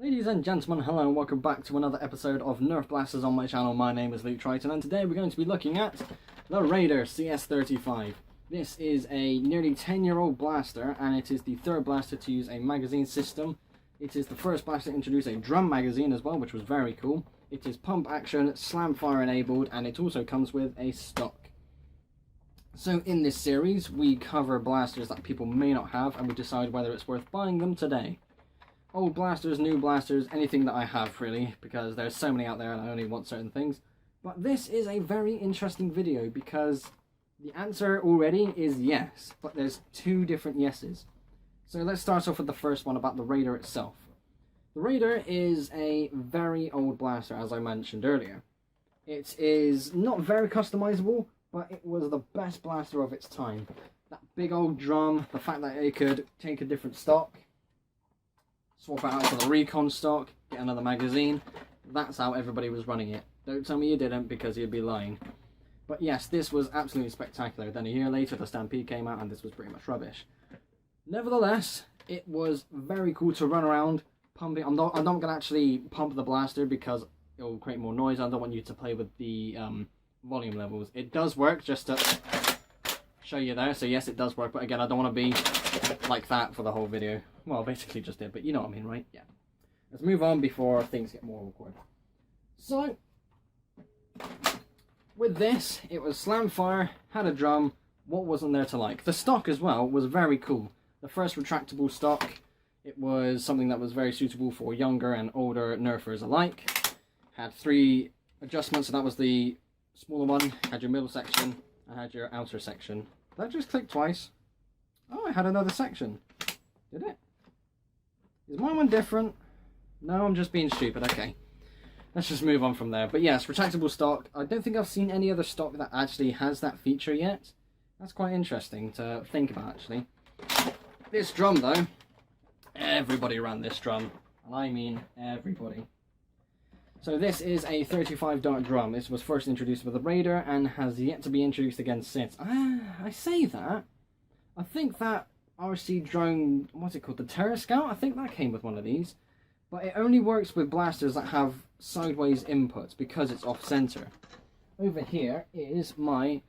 Ladies and gentlemen, hello and welcome back to another episode of Nerf Blasters on my channel. My name is Luke Triton and today we're going to be looking at the Raider CS-35. This is a nearly 10-year-old blaster and it is the third blaster to use a magazine system. It is the first blaster to introduce a drum magazine as well, which was very cool. It is pump action, slam fire enabled, and it also comes with a stock. So in this series we cover blasters that people may not have and we decide whether it's worth buying them today. Old blasters, new blasters, anything that I have really, because there's so many out there and I only want certain things. But this is a very interesting video because the answer already is yes, but there's two different yeses. So let's start off with the first one about the Raider itself. The Raider is a very old blaster, as I mentioned earlier. It is not very customizable, but it was the best blaster of its time. That big old drum, the fact that it could take a different stock, swap it out for the recon stock, get another magazine. That's how everybody was running it. Don't tell me you didn't, because you'd be lying. But yes, this was absolutely spectacular. Then a year later, the Stampede came out, and this was pretty much rubbish. Nevertheless, it was very cool to run around pumping. I'm not going to actually pump the blaster because it will create more noise. I don't want you to play with the volume levels. It does work, just to show you there. So yes, it does work, but again, I don't want to be like that for the whole video. Well, basically just did, but you know what I mean, right? Yeah. Let's move on before things get more awkward. So, with this, it was slam fire, had a drum. What wasn't there to like? The stock as well was very cool. The first retractable stock, it was something that was very suitable for younger and older nerfers alike. Had three adjustments, so that was the smaller one, had your middle section, and had your outer section. That just clicked twice. Oh, I had another section. Did it? Is my one different? No, I'm just being stupid. Okay. Let's just move on from there. But yes, retractable stock. I don't think I've seen any other stock that actually has that feature yet. That's quite interesting to think about, actually. This drum, though, everybody ran this drum. And I mean everybody. So this is a 35 dart drum. This was first introduced with the Raider and has yet to be introduced again since. I say that. I think that RC drone, what's it called, the Terror Scout? I think that came with one of these. But it only works with blasters that have sideways inputs because it's off-center. Over here is my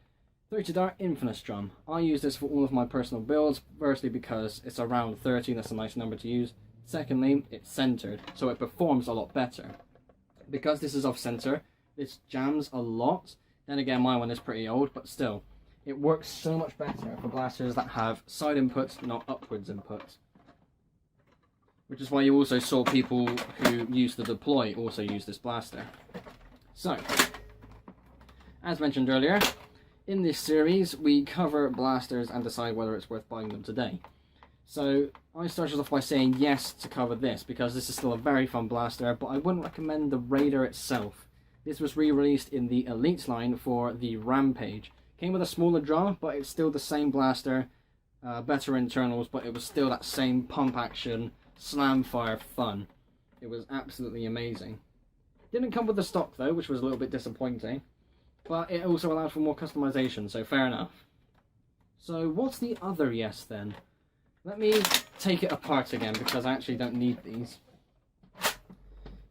30 dart Infamous drum. I use this for all of my personal builds. Firstly, because it's around 30, that's a nice number to use. Secondly, it's centered, so it performs a lot better. Because this is off-center, this jams a lot. Then again, my one is pretty old, but still. It works so much better for blasters that have side inputs, not upwards inputs. Which is why you also saw people who use the deploy also use this blaster. So, as mentioned earlier, in this series we cover blasters and decide whether it's worth buying them today. So, I started off by saying yes to cover this, because this is still a very fun blaster, but I wouldn't recommend the Raider itself. This was re-released in the Elite line for the Rampage. Came with a smaller drum, but it's still the same blaster, better internals, but it was still that same pump action, slam fire fun. It was absolutely amazing. Didn't come with the stock though, which was a little bit disappointing, but it also allowed for more customization, so fair enough. So what's the other yes then? Let me take it apart again because I actually don't need these.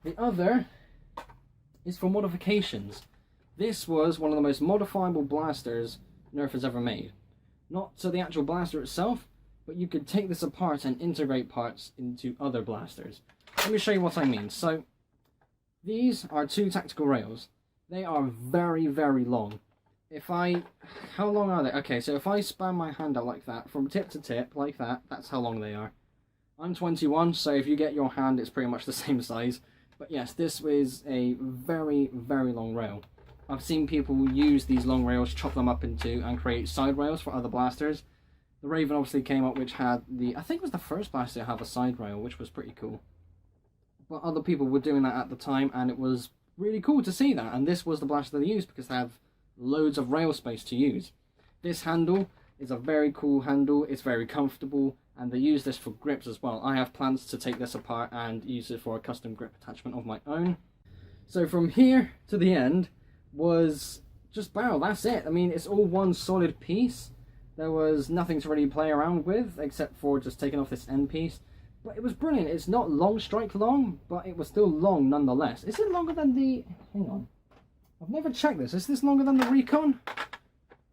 The other is for modifications. This was one of the most modifiable blasters Nerf has ever made. Not to the actual blaster itself, but you could take this apart and integrate parts into other blasters. Let me show you what I mean. So, these are two tactical rails. They are very, very long. How long are they? Okay, so if I span my hand out like that, from tip to tip, like that, that's how long they are. I'm 21, so if you get your hand, it's pretty much the same size. But yes, this is a very, very long rail. I've seen people use these long rails, chop them up into, and create side rails for other blasters. The Raven obviously came up, which had I think it was the first blaster to have a side rail, which was pretty cool. But other people were doing that at the time, and it was really cool to see that. And this was the blaster they used because they have loads of rail space to use. This handle is a very cool handle, it's very comfortable, and they use this for grips as well. I have plans to take this apart and use it for a custom grip attachment of my own. So from here to the end was just barrel, that's it. I mean, it's all one solid piece. There was nothing to really play around with except for just taking off this end piece. But it was brilliant. It's not long strike long, but it was still long nonetheless. Is it longer than the... Hang on. I've never checked this. Is this longer than the Recon?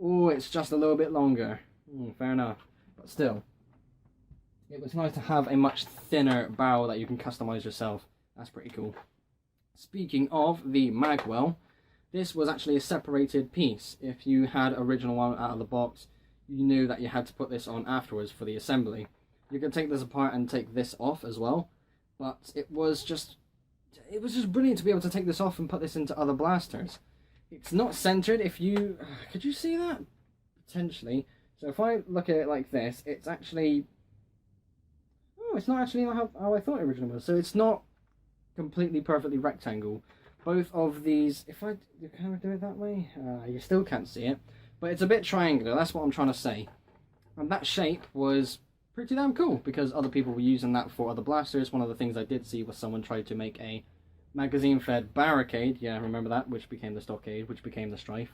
Oh, it's just a little bit longer. Fair enough. But still, it was nice to have a much thinner barrel that you can customize yourself. That's pretty cool. Speaking of the magwell, this was actually a separated piece. If you had original one out of the box, you knew that you had to put this on afterwards for the assembly. You could take this apart and take this off as well, but it was just brilliant to be able to take this off and put this into other blasters. It's not centered. If you could you see that? Potentially. So if I look at it like this, it's actually, oh, it's not actually how I thought it originally was. So it's not completely perfectly rectangle. Both of these, if I can I do it that way, you still can't see it, but it's a bit triangular. That's what I'm trying to say. And that shape was pretty damn cool because other people were using that for other blasters. One of the things I did see was someone tried to make a magazine-fed barricade. Yeah, remember that? Which became the stockade, which became the strife.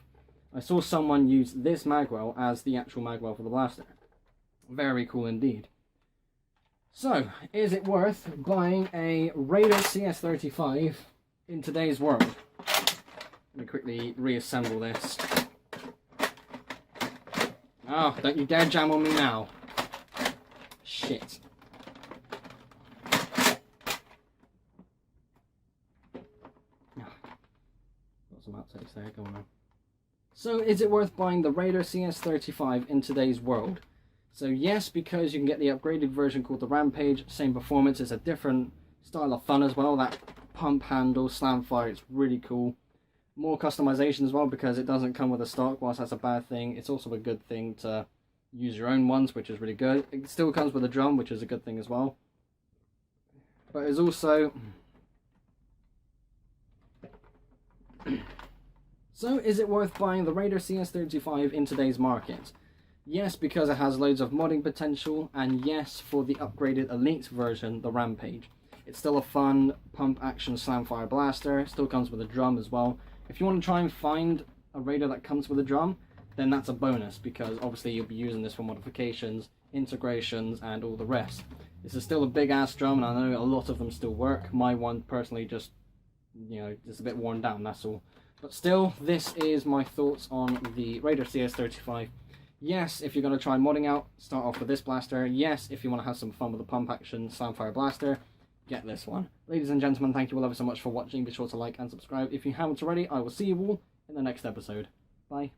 I saw someone use this magwell as the actual magwell for the blaster. Very cool indeed. So, is it worth buying a Raider CS-35 in today's world? Let me quickly reassemble this. Oh, don't you dare jam on me now. Shit. Got some outtakes there, go on now. So, is it worth buying the Raider CS-35 in today's world? So yes, because you can get the upgraded version called the Rampage, same performance, it's a different style of fun as well, that pump handle, slam fire, it's really cool. More customization as well because it doesn't come with a stock. Whilst that's a bad thing, it's also a good thing to use your own ones, which is really good. It still comes with a drum, which is a good thing as well. But it's also... So, is it worth buying the Raider CS-35 in today's market? Yes, because it has loads of modding potential, and yes, for the upgraded Elite version, the Rampage. It's still a fun pump action slamfire blaster, still comes with a drum as well. If you want to try and find a Raider that comes with a drum, then that's a bonus, because obviously you'll be using this for modifications, integrations, and all the rest. This is still a big ass drum, and I know a lot of them still work. My one personally just, you know, it's a bit worn down, that's all. But still, this is my thoughts on the Raider CS-35. Yes, if you're going to try modding out, start off with this blaster. Yes, if you want to have some fun with the pump action slamfire blaster, get this one. Ladies and gentlemen, thank you all ever so much for watching. Be sure to like and subscribe if you haven't already. I will see you all in the next episode. Bye.